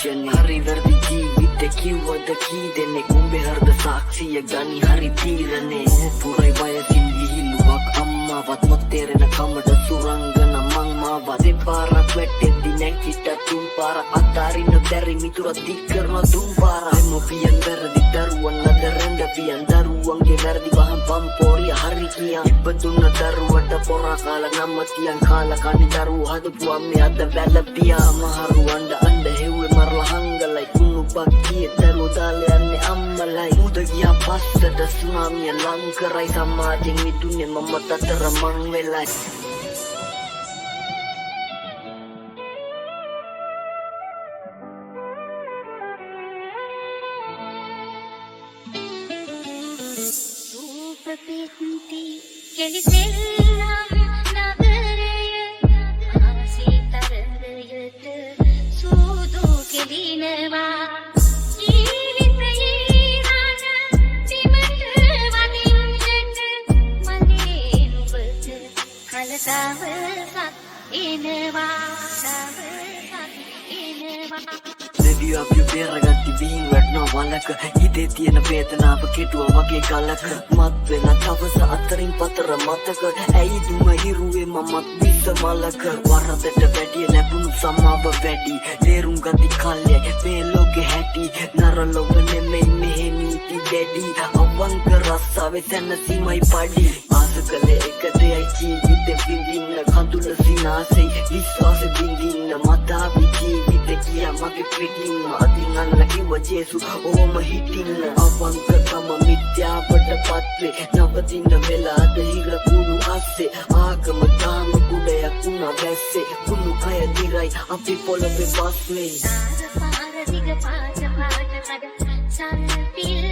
ක්ෂණේ හරි වැරදි ජීවිත කිව්වද කී දෙනෙක් උඹේ හෘද සාක්ෂිය ගනි හරි තීරණේ පුරයි වයසින් විහිළුවක් අම්මාවත් නොතේරෙන කමට සුරංගන මං මාව දෙපාරක් වැටෙද්දි නැගිට තුන් පාර අතාරින්න බැරි මිතුරා දික් කරන දුම් පාර දෙමොපියන් වැරදි දරුවන් අතරෙන්ද පියන් දරුවන්ගේ වැරදි වහම් පම්පෝරිය හරි කියා ඉපදුන දරුවට පොරා කාලා නම්ම තියන් කාලා කනි දරුවෝ හදපු අම්මේ අද වැළපියා මහරු අඬ අඬ හෙව්වේ මරලා හංගලයි කුණු පක්කිය දරුවෝ දාලා යන්නේ අම්මලයි උද ගියා පස්සට සුනාමිය ලං කරයි සමාජෙන් මිදුනේ මම තතර මං වෙලයි Pinti keliselam nagaraya aasitarayata sudu kelinawa jeevithaye rana dimata vadinjata mane nubata kalasawasak enawa Maybe you have your බේරගත්ති වීන් වටනවා වලක හිතේ තියෙන වේදනාව කෙටුවා වගේ ගලක මත් වෙන තවස අතරින් පතර මතක ඇයි දුම හිරුවේ මමත් විස මලක වරදට වැඩිය ලැබුණු සමාව වැඩි තේරුම් ගති කල්යයි මේ ලෝකෙ හැටි නරලොව නෙමෙයි මෙහෙ නීති දැඩි අවංක රස්සාවේ සැනසීමයි පඩි ආස කළේ එක දෙයයි ජීවිතේ විඳින්න කඳුල සිනාසෙයි විශ්වාසෙ විඳින්න මතාවි ජීවිතේ කියා මගේ පිටින් අදින් අල්ල කිව්ව ජේසු ඕම හිටින්න අවංකකම මිත්‍යාවට පත්වේ නවතින්න වෙලාද හිර කුණු අස්සේ ආගම තාම කුඩයක් වුණා වැස්සේ කුණු කය දිරයි අපි පොළවේ බස්නේ පාර දිග පාට කඩ සරපිල්